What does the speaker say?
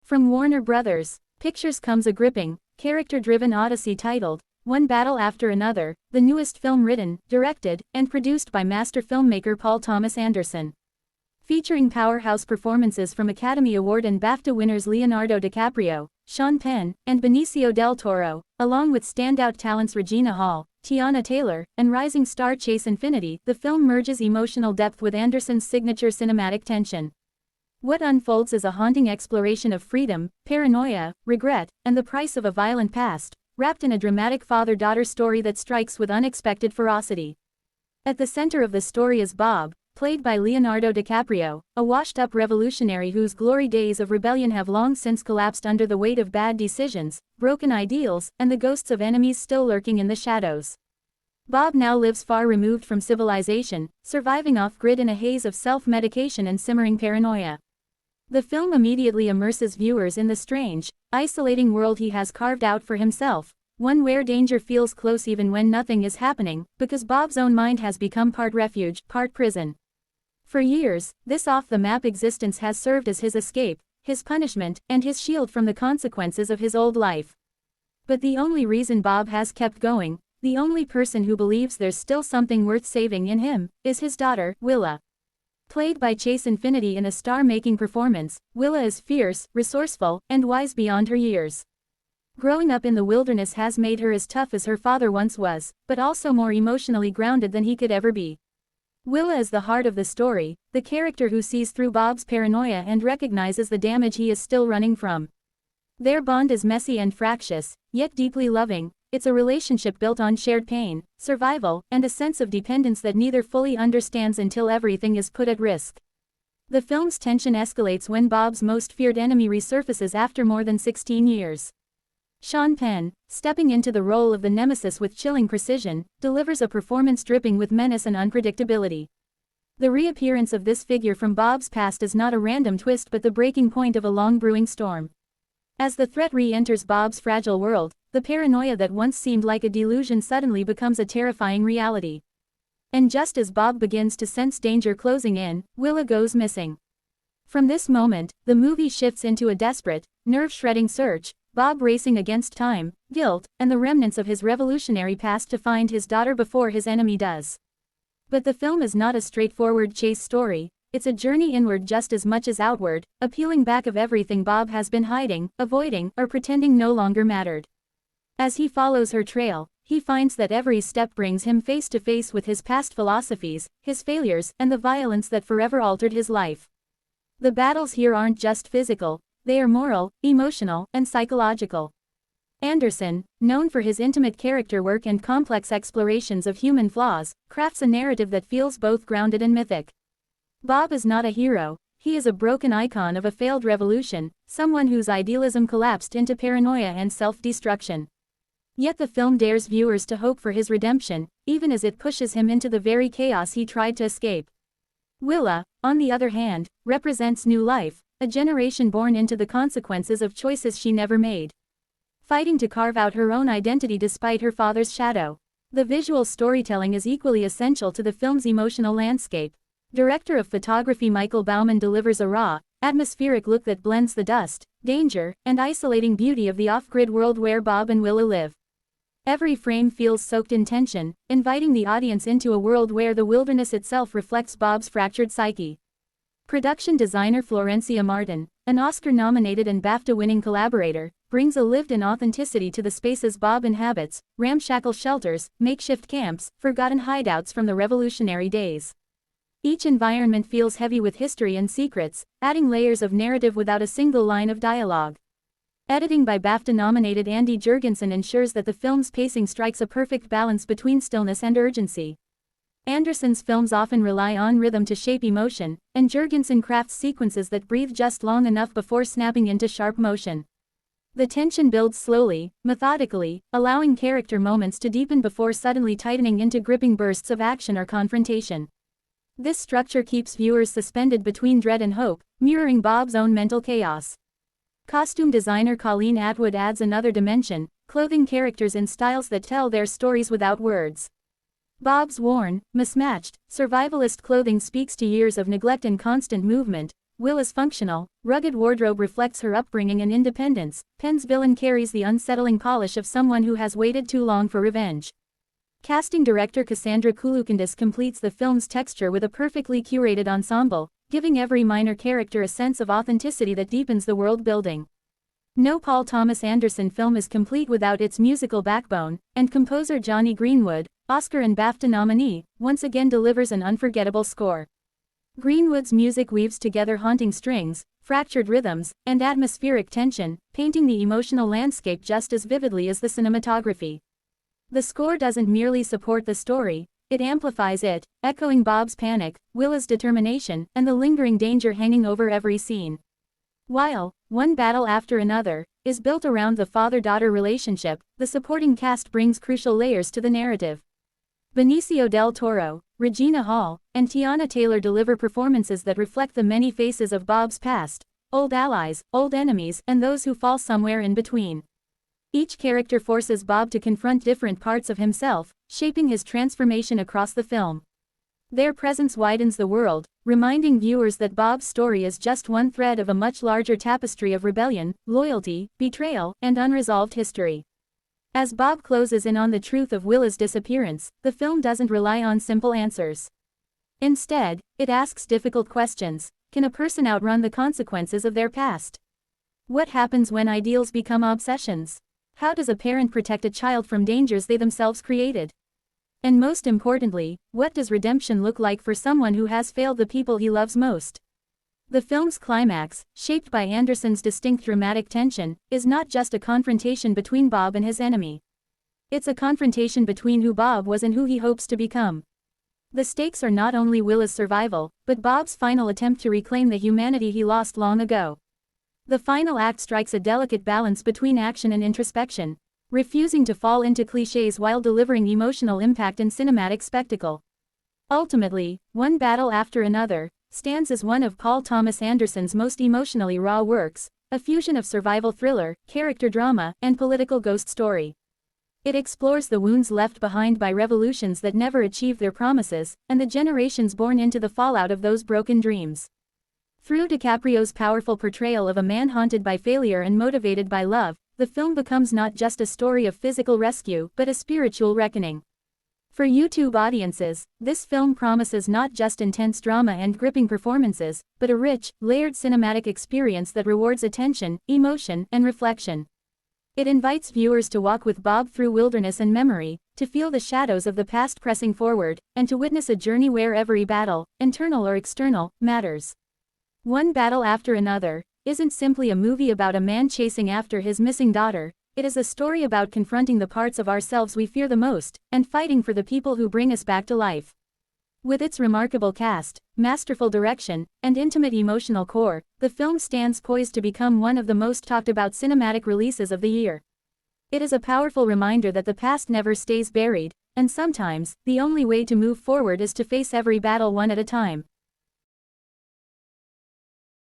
From Warner Brothers Pictures comes a gripping, character-driven odyssey titled, One Battle After Another, the newest film written, directed, and produced by master filmmaker Paul Thomas Anderson. Featuring powerhouse performances from Academy Award and BAFTA winners Leonardo DiCaprio, Sean Penn, and Benicio Del Toro, along with standout talents Regina Hall, Teyana Taylor, and rising star Chase Infiniti, the film merges emotional depth with Anderson's signature cinematic tension. What unfolds is a haunting exploration of freedom, paranoia, regret, and the price of a violent past, wrapped in a dramatic father-daughter story that strikes with unexpected ferocity. At the center of the story is Bob, played by Leonardo DiCaprio, a washed-up revolutionary whose glory days of rebellion have long since collapsed under the weight of bad decisions, broken ideals, and the ghosts of enemies still lurking in the shadows. Bob now lives far removed from civilization, surviving off-grid in a haze of self-medication and simmering paranoia. The film immediately immerses viewers in the strange, isolating world he has carved out for himself, one where danger feels close even when nothing is happening, because Bob's own mind has become part refuge, part prison. For years, this off-the-map existence has served as his escape, his punishment, and his shield from the consequences of his old life. But the only reason Bob has kept going, the only person who believes there's still something worth saving in him, is his daughter, Willa. Played by Chase Infiniti in a star-making performance, Willa is fierce, resourceful, and wise beyond her years. Growing up in the wilderness has made her as tough as her father once was, but also more emotionally grounded than he could ever be. Willa is the heart of the story, the character who sees through Bob's paranoia and recognizes the damage he is still running from. Their bond is messy and fractious, yet deeply loving. It's a relationship built on shared pain, survival, and a sense of dependence that neither fully understands until everything is put at risk. The film's tension escalates when Bob's most feared enemy resurfaces after more than 16 years. Sean Penn, stepping into the role of the nemesis with chilling precision, delivers a performance dripping with menace and unpredictability. The reappearance of this figure from Bob's past is not a random twist but the breaking point of a long-brewing storm. As the threat re-enters Bob's fragile world, the paranoia that once seemed like a delusion suddenly becomes a terrifying reality. And just as Bob begins to sense danger closing in, Willa goes missing. From this moment, the movie shifts into a desperate, nerve-shredding search, Bob racing against time, guilt, and the remnants of his revolutionary past to find his daughter before his enemy does. But the film is not a straightforward chase story. It's a journey inward just as much as outward, a peeling back of everything Bob has been hiding, avoiding, or pretending no longer mattered. As he follows her trail, he finds that every step brings him face to face with his past philosophies, his failures, and the violence that forever altered his life. The battles here aren't just physical, they are moral, emotional, and psychological. Anderson, known for his intimate character work and complex explorations of human flaws, crafts a narrative that feels both grounded and mythic. Bob is not a hero, he is a broken icon of a failed revolution, someone whose idealism collapsed into paranoia and self-destruction. Yet the film dares viewers to hope for his redemption, even as it pushes him into the very chaos he tried to escape. Willa, on the other hand, represents new life, a generation born into the consequences of choices she never made. Fighting to carve out her own identity despite her father's shadow. The visual storytelling is equally essential to the film's emotional landscape. Director of photography Michael Bauman delivers a raw, atmospheric look that blends the dust, danger, and isolating beauty of the off-grid world where Bob and Willa live. Every frame feels soaked in tension, inviting the audience into a world where the wilderness itself reflects Bob's fractured psyche. Production designer Florencia Martin, an Oscar-nominated and BAFTA-winning collaborator, brings a lived-in authenticity to the spaces Bob inhabits, ramshackle shelters, makeshift camps, forgotten hideouts from the revolutionary days. Each environment feels heavy with history and secrets, adding layers of narrative without a single line of dialogue. Editing by BAFTA-nominated Andy Jurgensen ensures that the film's pacing strikes a perfect balance between stillness and urgency. Anderson's films often rely on rhythm to shape emotion, and Jurgensen crafts sequences that breathe just long enough before snapping into sharp motion. The tension builds slowly, methodically, allowing character moments to deepen before suddenly tightening into gripping bursts of action or confrontation. This structure keeps viewers suspended between dread and hope, mirroring Bob's own mental chaos. Costume designer Colleen Atwood adds another dimension, clothing characters in styles that tell their stories without words. Bob's worn, mismatched, survivalist clothing speaks to years of neglect and constant movement, Willa's functional, rugged wardrobe reflects her upbringing and independence. Penn's villain carries the unsettling polish of someone who has waited too long for revenge. Casting director Cassandra Koulakandis completes the film's texture with a perfectly curated ensemble, giving every minor character a sense of authenticity that deepens the world building. No Paul Thomas Anderson film is complete without its musical backbone, and composer Jonny Greenwood, Oscar and BAFTA nominee, once again delivers an unforgettable score. Greenwood's music weaves together haunting strings, fractured rhythms, and atmospheric tension, painting the emotional landscape just as vividly as the cinematography. The score doesn't merely support the story, it amplifies it, echoing Bob's panic, Willa's determination, and the lingering danger hanging over every scene. While One Battle After Another is built around the father-daughter relationship, the supporting cast brings crucial layers to the narrative. Benicio Del Toro, Regina Hall, and Teyana Taylor deliver performances that reflect the many faces of Bob's past, old allies, old enemies, and those who fall somewhere in between. Each character forces Bob to confront different parts of himself, shaping his transformation across the film. Their presence widens the world, reminding viewers that Bob's story is just one thread of a much larger tapestry of rebellion, loyalty, betrayal, and unresolved history. As Bob closes in on the truth of Willa's disappearance, the film doesn't rely on simple answers. Instead, it asks difficult questions. Can a person outrun the consequences of their past? What happens when ideals become obsessions? How does a parent protect a child from dangers they themselves created? And most importantly, what does redemption look like for someone who has failed the people he loves most? The film's climax, shaped by Anderson's distinct dramatic tension, is not just a confrontation between Bob and his enemy. It's a confrontation between who Bob was and who he hopes to become. The stakes are not only Willa's survival, but Bob's final attempt to reclaim the humanity he lost long ago. The final act strikes a delicate balance between action and introspection, refusing to fall into cliches while delivering emotional impact and cinematic spectacle. Ultimately, One Battle After Another stands as one of Paul Thomas Anderson's most emotionally raw works, a fusion of survival thriller, character drama, and political ghost story. It explores the wounds left behind by revolutions that never achieved their promises, and the generations born into the fallout of those broken dreams. Through DiCaprio's powerful portrayal of a man haunted by failure and motivated by love, the film becomes not just a story of physical rescue, but a spiritual reckoning. For YouTube audiences, this film promises not just intense drama and gripping performances, but a rich, layered cinematic experience that rewards attention, emotion, and reflection. It invites viewers to walk with Bob through wilderness and memory, to feel the shadows of the past pressing forward, and to witness a journey where every battle, internal or external, matters. One Battle After Another isn't simply a movie about a man chasing after his missing daughter. It is a story about confronting the parts of ourselves we fear the most, and fighting for the people who bring us back to life. With its remarkable cast, masterful direction, and intimate emotional core, the film stands poised to become one of the most talked about cinematic releases of the year. It is a powerful reminder that the past never stays buried, and sometimes, the only way to move forward is to face every battle one at a time.